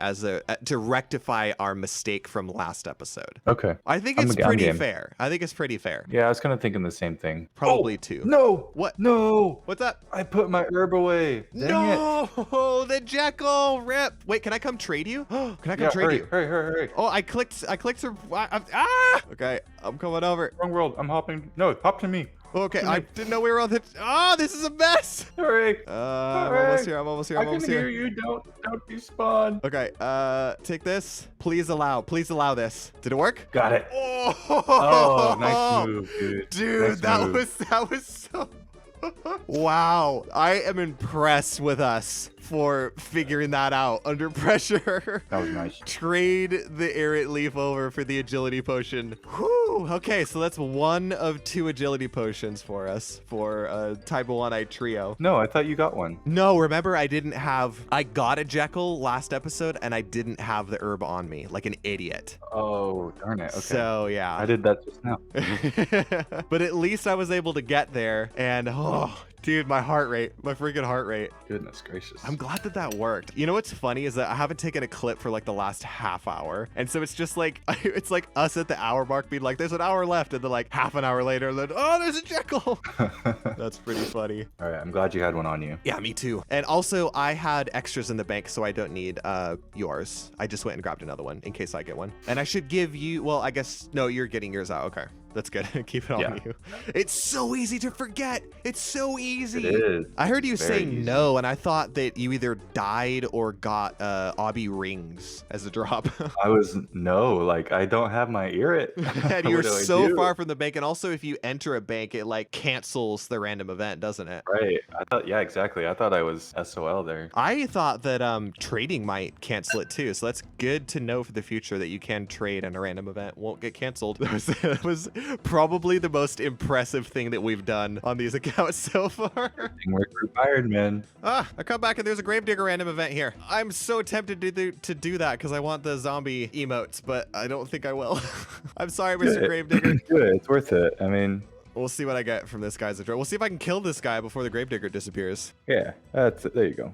to rectify our mistake from last episode? Okay. I think it's pretty fair. I think it's pretty fair. Yeah, I was kind of thinking the same thing. Probably too. No. What? No. What's up? I put my herb away. Dang No, the Jekyll rip. Wait, can I come trade you? Can I come trade you? Hurry. Oh, I clicked her. Okay, I'm coming over. Wrong world. I'm hopping. No, hop to me. Okay, I didn't know we were on the. Oh, this is a mess. Hurry. I'm almost here. I can hear you. Don't despawn. Okay, take this. Please allow this. Did it work? Got it. Oh, Oh, nice move, dude. Dude, Nice move. that was so. Wow, I am impressed with us for figuring that out under pressure. That was nice. Trade the Arid Leaf over for the agility potion. Whew. Okay, so that's one of 2 agility potions for us for a type of one-eyed trio. No, I thought you got one. No, remember I got a Jekyll last episode and I didn't have the herb on me like an idiot. Oh, darn it. Okay. So yeah. I did that just now. But at least I was able to get there and dude, my freaking heart rate. Goodness gracious. I'm glad that worked. You know what's funny is that I haven't taken a clip for like the last half hour. And so it's just like, it's like us at the hour mark being like, there's an hour left. And then like half an hour later, then, oh, there's a Jekyll. That's pretty funny. All right. I'm glad you had one on you. Yeah, me too. And also I had extras in the bank, so I don't need yours. I just went and grabbed another one in case I get one. And I should give you, well, I guess, no, you're getting yours out. Okay. That's good. Keep it on you. It's so easy to forget. It's so easy. It is. I heard you saying easy. no, and I thought that you either died or got obby rings as a drop. I was like, I don't have my Irit. And you're so far from the bank. And also, if you enter a bank, it like cancels the random event, doesn't it? Right. I thought, yeah, exactly. I thought I was SOL there. I thought that trading might cancel it too. So that's good to know for the future that you can trade and a random event won't get canceled. That was probably the most impressive thing that we've done on these accounts so far. Teamwork required, man. I come back and there's a Gravedigger random event here. I'm so tempted to do that because I want the zombie emotes, but I don't think I will. I'm sorry, Mr. Gravedigger. Do it. It's worth it. I mean, we'll see what I get from this guy's address. We'll see if I can kill this guy before the Gravedigger disappears. yeah, that's it. There you go.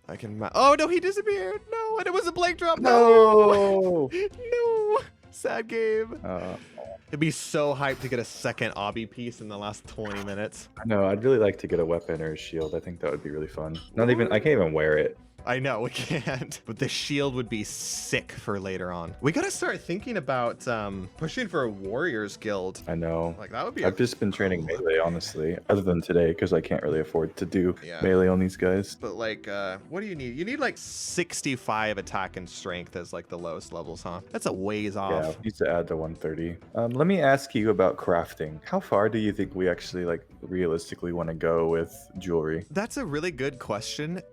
I can. Oh no, he disappeared. No, and it was a blank drop. No. No. Sad game. It'd be so hyped to get a second obby piece in the last 20 minutes. I know. I'd really like to get a weapon or a shield. I think that would be really fun. I can't even wear it. I know we can't, but the shield would be sick for later on. We gotta start thinking about pushing for a warriors guild. I know. Like that would be. I've just been training melee, honestly, other than today, because I can't really afford to do melee on these guys. But like, what do you need? You need like 65 attack and strength as like the lowest levels, huh? That's a ways off. Yeah, needs to add to 130. Let me ask you about crafting. How far do you think we actually like realistically want to go with jewelry? That's a really good question.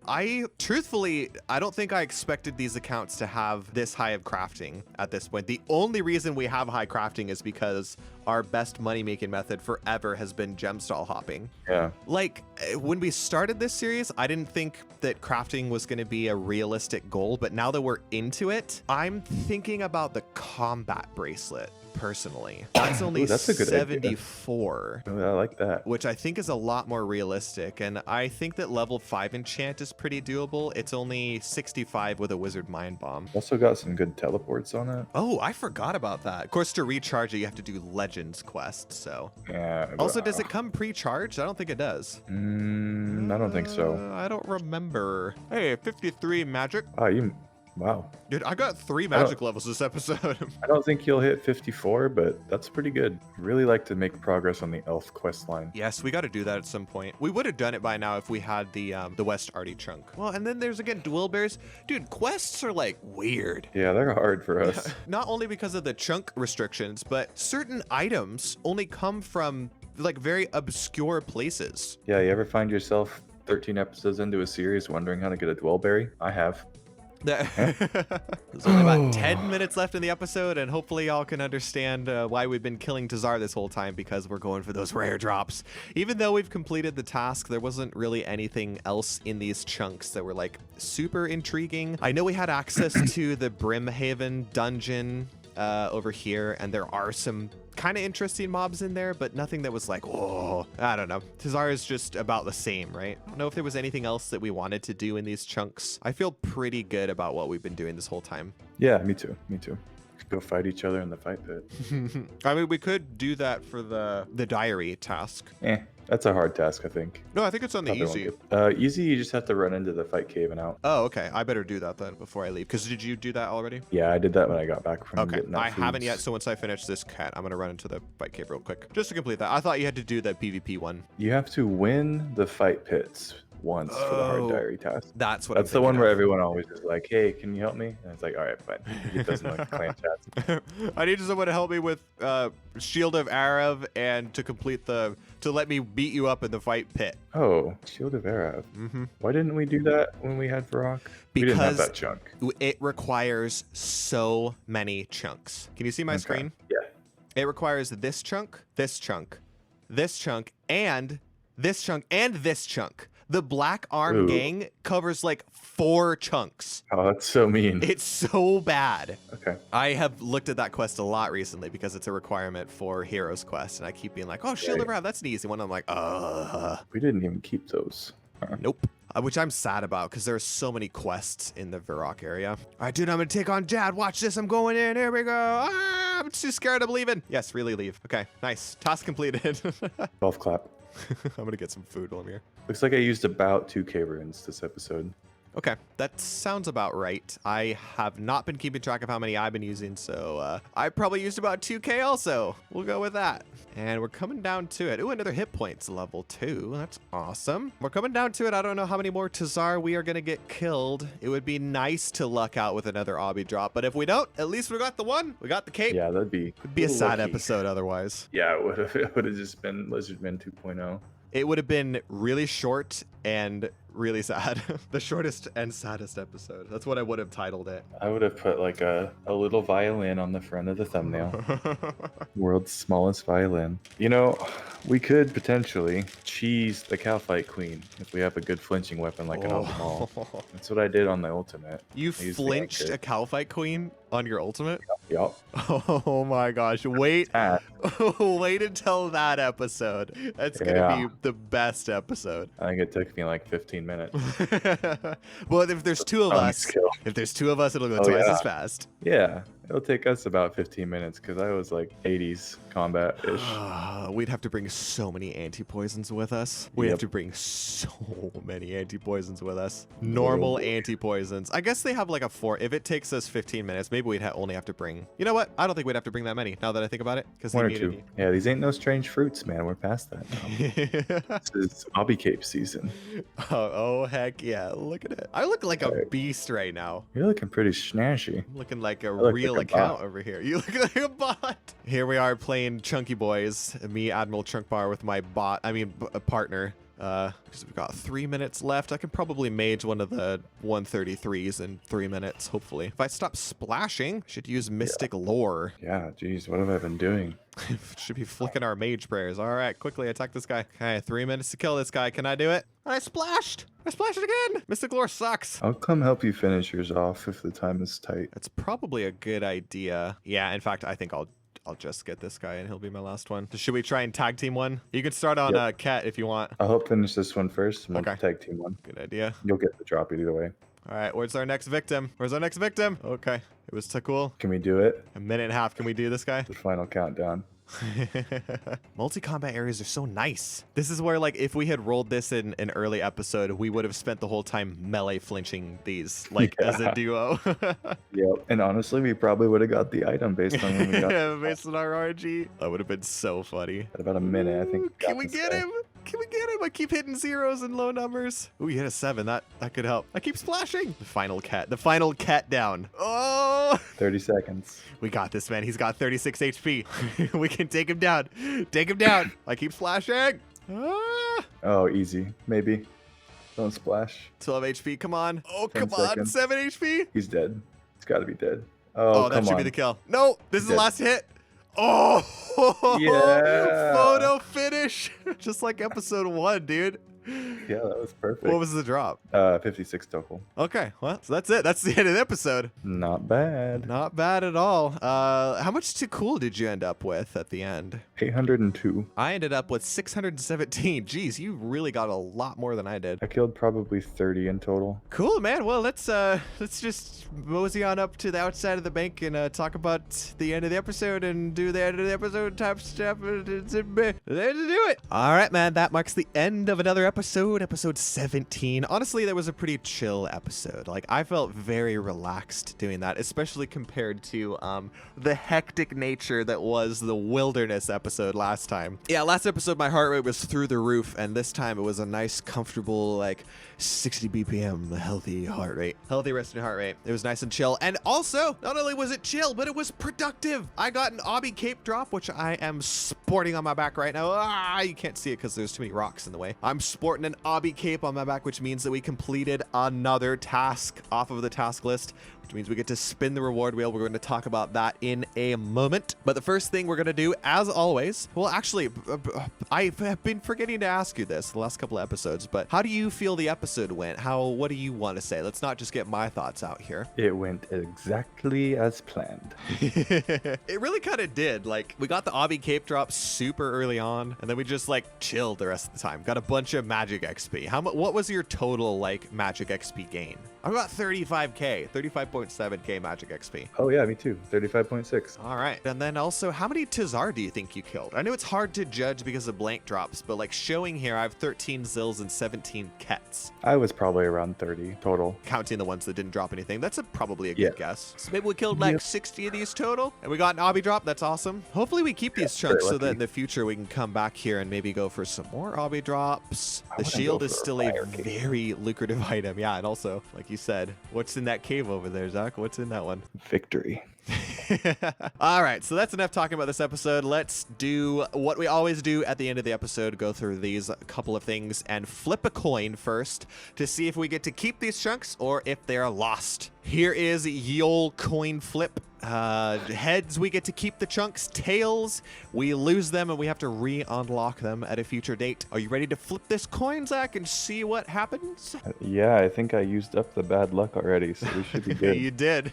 Truthfully, I don't think I expected these accounts to have this high of crafting at this point. The only reason we have high crafting is because our best money-making method forever has been gemstall hopping. Yeah. Like, when we started this series, I didn't think that crafting was going to be a realistic goal, but now that we're into it, I'm thinking about the combat bracelet. Personally, that's only that's a good 74. Idea. I like that. Which I think is a lot more realistic, and I think that level 5 enchant is pretty doable. It's only 65 with a wizard mind bomb. Also got some good teleports on it. Oh, I forgot about that. Of course, to recharge it, you have to do legends quest. So yeah. Also, does it come pre-charged? I don't think it does. I don't think so. I don't remember. Hey, 53 magic. Oh, wow. Dude, I got 3 magic levels this episode. I don't think you'll hit 54, but that's pretty good. Really like to make progress on the elf quest line. Yes, we got to do that at some point. We would have done it by now if we had the West Arty chunk. Well, and then there's again dual bears. Dude, quests are like weird. Yeah, they're hard for us. Not only because of the chunk restrictions, but certain items only come from like very obscure places. Yeah, you ever find yourself 13 episodes into a series wondering how to get a dwellberry? I have. There's only about 10 minutes left in the episode, and hopefully y'all can understand why we've been killing TzHaar this whole time, because we're going for those rare drops. Even though we've completed the task, there wasn't really anything else in these chunks that were like super intriguing. I know we had access to the Brimhaven dungeon over here, and there are some kind of interesting mobs in there, but nothing that was like, oh, I don't know. TzHaar is just about the same, right? I don't know if there was anything else that we wanted to do in these chunks. I feel pretty good about what we've been doing this whole time. Yeah, me too. Me too. Go fight each other in the fight pit. I mean, we could do that for the diary task. That's a hard task, I think. No, I think it's on the easy. Easy, you just have to run into the fight cave and out. Oh, okay. I better do that then before I leave. Because did you do that already? Yeah, I did that when I got back from getting I haven't yet, so once I finish this cat, I'm going to run into the fight cave real quick. Just to complete that. I thought you had to do the PvP one. You have to win the fight pits once for the hard diary task. That's what. That's the one where everyone always is like, "Hey, can you help me?" And it's like, "All right, but it doesn't like clan chats." I need someone to help me with Shield of Arav and to let me beat you up in the fight pit. Oh, Shield of Arav. Why didn't we do that when we had Varrock? We didn't have that chunk. It requires so many chunks. Can you see my screen? Yeah. It requires this chunk, this chunk, this chunk, and this chunk, and this chunk. The Black Arm gang covers like 4 chunks. Oh, that's so mean. It's so bad. Okay. I have looked at that quest a lot recently because it's a requirement for Heroes Quest, and I keep being like, oh, Shield of Arav, that's an easy one. I'm like, We didn't even keep those. Nope. Which I'm sad about because there are so many quests in the Varrock area. All right, dude, I'm going to take on Jad. Watch this. I'm going in. Here we go. Ah, I'm too scared. I'm leaving. Yes, really leave. Okay, nice. Task completed. Golf clap. I'm going to get some food while I'm here. Looks like I used about 2k runes this episode. Okay, that sounds about right. I have not been keeping track of how many I've been using, so I probably used about 2k also. We'll go with that. And we're coming down to it. Ooh, another hit points level 2. That's awesome. We're coming down to it. I don't know how many more TzHaar we are going to get killed. It would be nice to luck out with another obby drop, but if we don't, at least we got the one. We got the cape. Yeah, that'd be... It'd be a sad episode otherwise. Yeah, it would have just been Lizardman 2.0. It would have been really short and really sad. The shortest and saddest episode. That's what I would have titled it. I would have put like a little violin on the front of the thumbnail. World's smallest violin. You know, we could potentially cheese the cow fight queen if we have a good flinching weapon like an Albemarle. That's what I did on the ultimate. You flinched a cow fight queen on your ultimate? Yup. Oh my gosh. Wait. Wait until that episode. That's gonna be the best episode. I think it took me like 15 minutes. Well, if there's two of us, it'll go twice as fast. Yeah, it'll take us about 15 minutes because I was like 80s combat-ish. We'd have to bring so many anti-poisons with us. We have to bring so many anti-poisons with us. Normal anti-poisons. I guess they have like a 4. If it takes us 15 minutes, maybe we'd only have to bring... You know what? I don't think we'd have to bring that many now that I think about it. 1 or 2. Yeah, these ain't no strange fruits, man. We're past that now. This is obby cape season. Oh, heck yeah. Look at it. I look like a beast right now. You're looking pretty snashy. I'm looking like a real account over here. You look like a bot. Here we are playing Chunky Boys. Me, Admiral Chunkbar, with my partner. Because we've got 3 minutes left. I could probably mage one of the 133s in 3 minutes, hopefully. If I stop splashing, should use Mystic Lore. Yeah, geez, what have I been doing? Should be flicking our mage prayers. All right, quickly attack this guy. Okay, 3 minutes to kill this guy. Can I do it? I splashed. I splashed again. Mystic Lore sucks. I'll come help you finish yours off if the time is tight. That's probably a good idea. Yeah, in fact, I think I'll just get this guy and he'll be my last one. Should we try and tag team one? You can start on Ket if you want. I'll help finish this one first and we'll tag team one. Good idea. You'll get the drop either way. All right, where's our next victim? Where's our next victim? Okay, it was Tokkul. Can we do it? A minute and a half. Can we do this guy? The final countdown. Multi-combat areas are so nice. This is where, like, if we had rolled this in an early episode, we would have spent the whole time melee flinching these, like, as a duo. Yep. And honestly, we probably would have got the item based on when we got based on our RG. That would have been so funny. At about a minute, I think. Can we get him? Can we get him? I keep hitting zeros and low numbers. Ooh, you hit a 7. That could help. I keep splashing. The final Ket down. Oh! 30 seconds. We got this, man. He's got 36 HP. We can take him down. Take him down. I keep splashing. Ah! Oh, easy. Maybe. Don't splash. 12 HP. Come on. Oh, come 10 seconds. on. 7 HP. He's dead. He's got to be dead. Oh, that should be the kill. No, this is the last hit. Oh, yeah. Photo finish. Just like episode 1, dude. Yeah, that was perfect. What was the drop? 56 Tokkul. Okay, well, so that's it. That's the end of the episode. Not bad. Not bad at all. How much Tokkul did you end up with at the end? 802. I ended up with 617. Jeez, you really got a lot more than I did. I killed probably 30 in total. Cool, man. Well, let's just mosey on up to the outside of the bank and talk about the end of the episode and do the end of the episode type stuff. Let's do it. All right, man. That marks the end of another episode episode 17. Honestly, that was a pretty chill episode. Like, I felt very relaxed doing that, especially compared to the hectic nature that was the wilderness episode last time. Yeah, last episode my heart rate was through the roof, and this time it was a nice, comfortable, like 60 BPM, healthy heart rate, healthy resting heart rate. It was nice and chill. And also, not only was it chill, but it was productive. I got an obby cape drop, which I am sporting on my back right now. You can't see it because there's too many rocks in the way. I'm sporting an obby cape on my back, which means that we completed another task off of the task list, which means we get to spin the reward wheel. We're going to talk about that in a moment. But the first thing we're going to do, as always, well, actually, I have been forgetting to ask you this the last couple of episodes, but how do you feel the episode went? What do you want to say? Let's not just get my thoughts out here. It went exactly as planned. It really kind of did. Like, we got the obby cape drop super early on, and then we just like chilled the rest of the time. Got a bunch of magic XP. What was your total like magic XP gain? I got 35.7k magic XP. Oh yeah, me too. 35.6. All right. And then also, how many TzHaar do you think you killed? I know it's hard to judge because of blank drops, but like showing here, I have 13 Xils and 17 Kets. I was probably around 30 total. Counting the ones that didn't drop anything. That's probably a good guess. So maybe we killed like 60 of these total, and we got an obby drop. That's awesome. Hopefully we keep these chunks so that in the future we can come back here and maybe go for some more obby drops. The shield is still a very lucrative item. Yeah, and also, like you said, what's in that cave over there, Zach? What's in that one? Victory. All right, so that's enough talking about this episode. Let's do what we always do at the end of the episode, go through these couple of things and flip a coin first to see if we get to keep these chunks or if they're lost. Here is ye ol' coin flip. Heads, we get to keep the chunks. Tails, we lose them and we have to re-unlock them at a future date. Are you ready to flip this coin, Zach, and see what happens? Yeah, I think I used up the bad luck already, so we should be good. You did.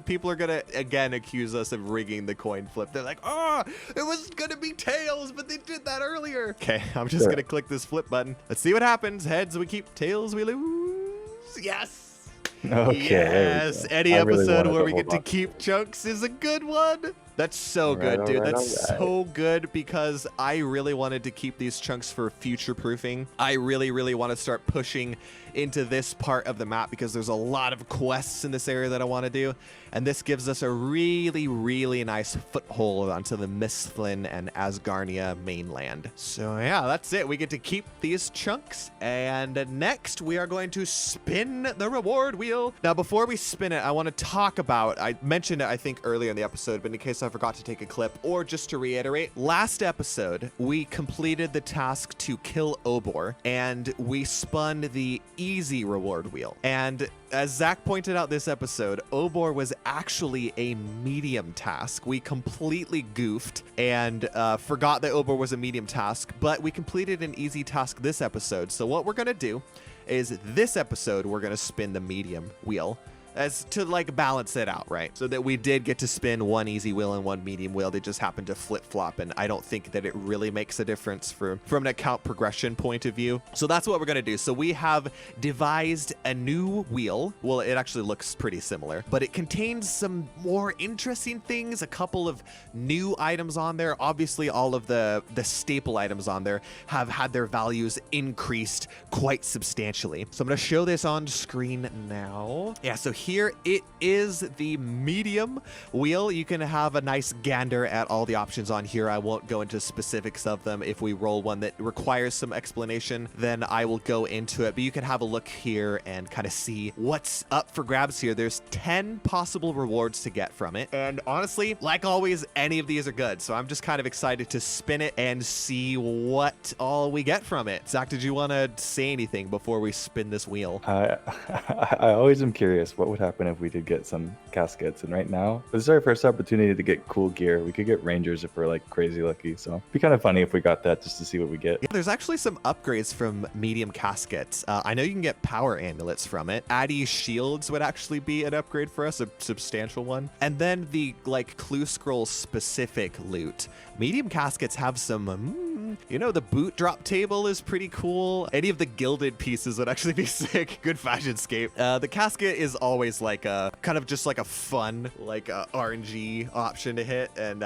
People are gonna again accuse us of rigging the coin flip. They're like, oh, it was gonna be tails, but they did that earlier. Okay, I'm just gonna click this flip button. Let's see what happens. Heads, we keep. Tails, we lose. Yes. Okay. Yes. Any episode where we get to keep chunks is a good one. That's so good, dude. That's so good because I really wanted to keep these chunks for future proofing. I really, really want to start pushing into this part of the map because there's a lot of quests in this area that I want to do. And this gives us a really, really nice foothold onto the Misthlin and Asgarnia mainland. So yeah, that's it. We get to keep these chunks. And next we are going to spin the reward wheel. Now, before we spin it, I want to talk about, I mentioned it, I think, earlier in the episode, but in case I forgot to take a clip, or just to reiterate, last episode, we completed the task to kill Obor, and we spun the easy reward wheel. And as Zach pointed out this episode, Obor was actually a medium task. We completely goofed and forgot that Obor was a medium task, but we completed an easy task this episode. So what we're going to do is this episode, we're going to spin the medium wheel as to like balance it out, right? So that we did get to spin one easy wheel and one medium wheel. They just happened to flip flop, and I don't think that it really makes a difference from an account progression point of view. So that's what we're gonna do. So we have devised a new wheel. Well, it actually looks pretty similar, but it contains some more interesting things, a couple of new items on there. Obviously, all of the staple items on there have had their values increased quite substantially. So I'm gonna show this on screen now. Yeah, so here it is, the medium wheel. You can have a nice gander at all the options on here. I won't go into specifics of them. If we roll one that requires some explanation, then I will go into it. But you can have a look here and kind of see what's up for grabs here. There's 10 possible rewards to get from it. And honestly, like always, any of these are good. So I'm just kind of excited to spin it and see what all we get from it. Zach, did you want to say anything before we spin this wheel? I always am curious what would happen if we did get some caskets. And right now, this is our first opportunity to get cool gear. We could get Rangers if we're like crazy lucky. So it'd be kind of funny if we got that just to see what we get. Yeah, there's actually some upgrades from medium caskets. I know you can get power amulets from it. Addy shields would actually be an upgrade for us, a substantial one. And then the like clue scroll specific loot. Medium caskets have some, you know, the boot drop table is pretty cool. Any of the gilded pieces would actually be sick. Good fashion scape. The casket is always always like a kind of just like a fun like RNG option to hit, and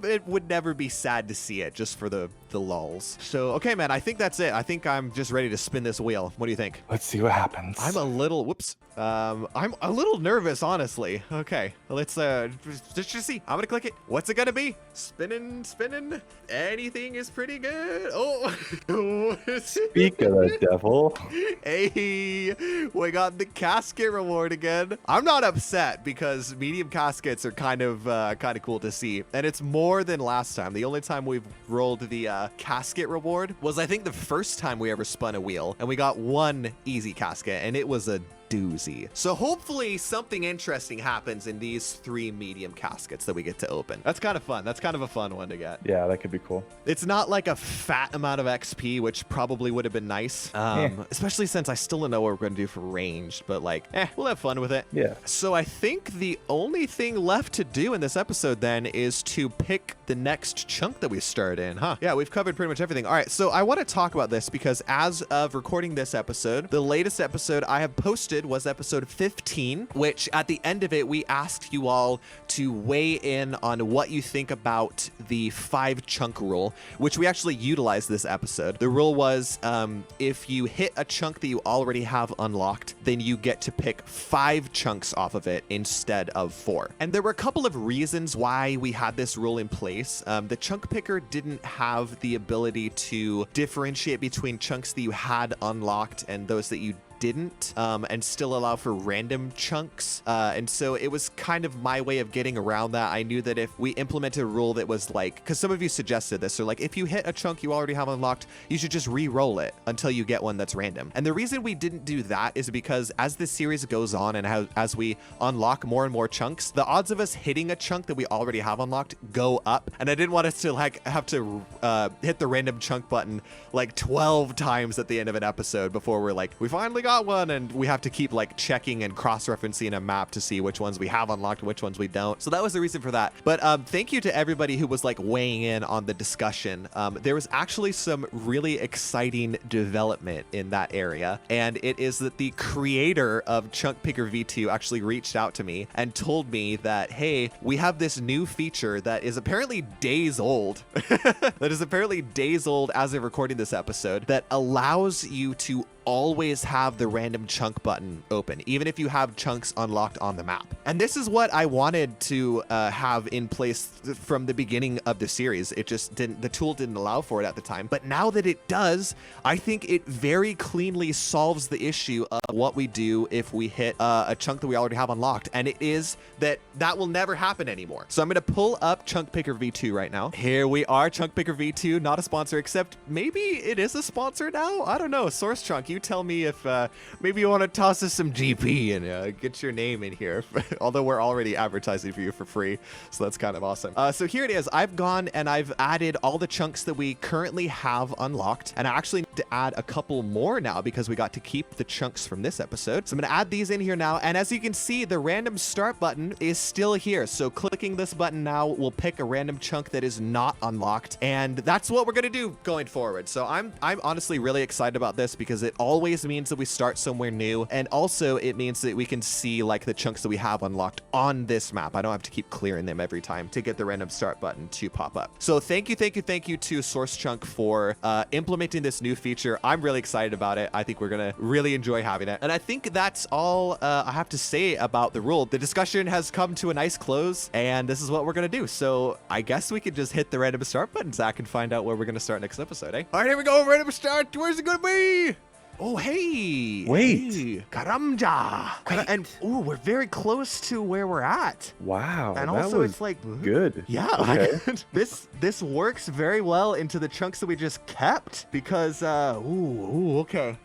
it would never be sad to see it just for the lulls. So okay, man, I think that's it. I think I'm just ready to spin this wheel. What do you think? Let's see what happens. I'm a little I'm a little nervous, honestly. Okay, let's just see. I'm gonna click it. What's it gonna be? Spinning. Anything is pretty good. Oh. Speak of the devil. Hey, we got the casket reward again. I'm not upset because medium caskets are kind of cool to see, and it's more than last time. The only time we've rolled the casket reward was, I think, the first time we ever spun a wheel, and we got one easy casket, and it was a doozy. So hopefully something interesting happens in these 3 medium caskets that we get to open. That's kind of fun. That's kind of a fun one to get. Yeah, that could be cool. It's not like a fat amount of XP, which probably would have been nice, especially since I still don't know what we're going to do for ranged, but like, we'll have fun with it. Yeah. So I think the only thing left to do in this episode then is to pick the next chunk that we start in, huh? Yeah, we've covered pretty much everything. All right, so I want to talk about this because as of recording this episode, the latest episode I have posted was episode 15, which at the end of it, we asked you all to weigh in on what you think about the 5 chunk rule, which we actually utilized this episode. The rule was if you hit a chunk that you already have unlocked, then you get to pick 5 chunks off of it instead of 4. And there were a couple of reasons why we had this rule in place. The chunk picker didn't have the ability to differentiate between chunks that you had unlocked and those that you didn't, and still allow for random chunks. And so it was kind of my way of getting around that. I knew that if we implemented a rule that was like, because some of you suggested this, so like if you hit a chunk you already have unlocked, you should just re-roll it until you get one that's random. And the reason we didn't do that is because as this series goes on and as we unlock more and more chunks, the odds of us hitting a chunk that we already have unlocked go up. And I didn't want us to like have to hit the random chunk button like 12 times at the end of an episode before we're like, we finally got one, and we have to keep like checking and cross-referencing a map to see which ones we have unlocked and which ones we don't. So that was the reason for that. But thank you to everybody who was like weighing in on the discussion. There was actually some really exciting development in that area, and it is that the creator of Chunk Picker V2 actually reached out to me and told me that, hey, we have this new feature that is apparently days old that is apparently days old as of recording this episode, that allows you to always have the random chunk button open, even if you have chunks unlocked on the map. And this is what I wanted to have in place from the beginning of the series. It just didn't, the tool didn't allow for it at the time. But now that it does, I think it very cleanly solves the issue of what we do if we hit a chunk that we already have unlocked. And it is that will never happen anymore. So I'm going to pull up Chunk Picker V2 right now. Here we are, Chunk Picker V2, not a sponsor, except maybe it is a sponsor now? I don't know. Source Chunk, you tell me if maybe you want to toss us some GP and get your name in here. Although we're already advertising for you for free, so that's kind of awesome. So here it is. I've gone and I've added all the chunks that we currently have unlocked, and I actually need to add a couple more now because we got to keep the chunks from this episode. So I'm going to add these in here now, and as you can see, the random start button is still here. So clicking this button now will pick a random chunk that is not unlocked, and that's what we're going to do going forward. So I'm honestly really excited about this because it always means that we start somewhere new, and also it means that we can see like the chunks that we have unlocked on this map. I don't have to keep clearing them every time to get the random start button to pop up. So thank you to Source Chunk for implementing this new feature. I'm really excited about it. I think we're gonna really enjoy having it, and I think that's all I have to say about the rule. The discussion has come to a nice close, and this is what we're gonna do. So I guess we could just hit the random start button, Zach, and find out where we're gonna start next episode, eh? All right, here we go. Random start. Where's it gonna be? Oh, hey. Wait. Hey. Karamja. And, ooh, we're very close to where we're at. Wow. And that also was it's like good. Yeah. Okay. This works very well into the chunks that we just kept because okay.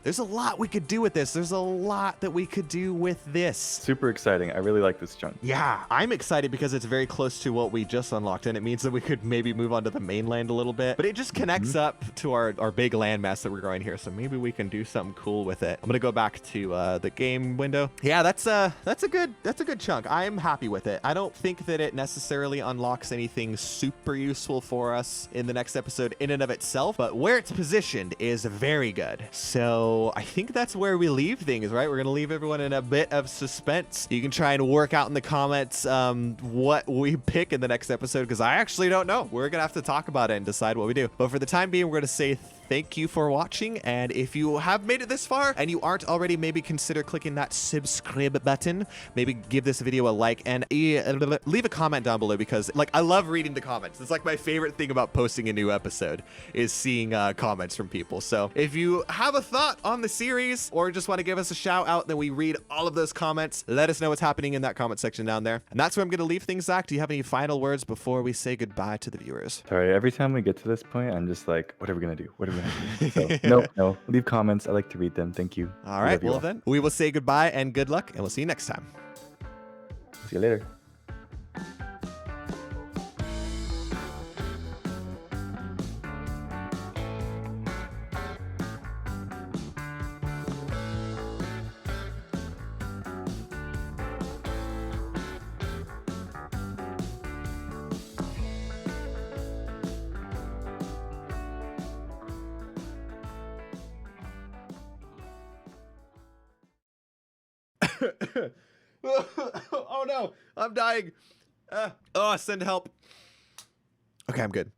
There's a lot we could do with this. There's a lot that we could do with this. Super exciting. I really like this chunk. Yeah, I'm excited because it's very close to what we just unlocked, and it means that we could maybe move on to the mainland a little bit. But it just connects up to our big landmass that we're growing here, so maybe we can do something cool with it. I'm gonna go back to the game window. Yeah, that's a good chunk. I'm happy with it. I don't think that it necessarily unlocks anything super useful for us in the next episode in and of itself, but where it's positioned is very good. So I think that's where we leave things, right? We're gonna leave everyone in a bit of suspense. You can try and work out in the comments what we pick in the next episode, because I actually don't know. We're gonna have to talk about it and decide what we do. But for the time being, we're gonna say thank you for watching, and if you have made it this far and you aren't already, maybe consider clicking that subscribe button. Maybe give this video a like and leave a comment down below, because like I love reading the comments. It's like my favorite thing about posting a new episode is seeing comments from people. So if you have a thought on the series or just want to give us a shout out, then we read all of those comments. Let us know what's happening in that comment section down there. And that's where I'm going to leave things, Zach. Do you have any final words before we say goodbye to the viewers? Sorry, every time we get to this point, I'm just like, what are we gonna do? What are we gonna do? So, no, leave comments. I like to read them. Thank you. All right, well then, we will say goodbye and good luck, and we'll see you next time. See you later. Oh no, I'm dying. Send help. Okay, I'm good.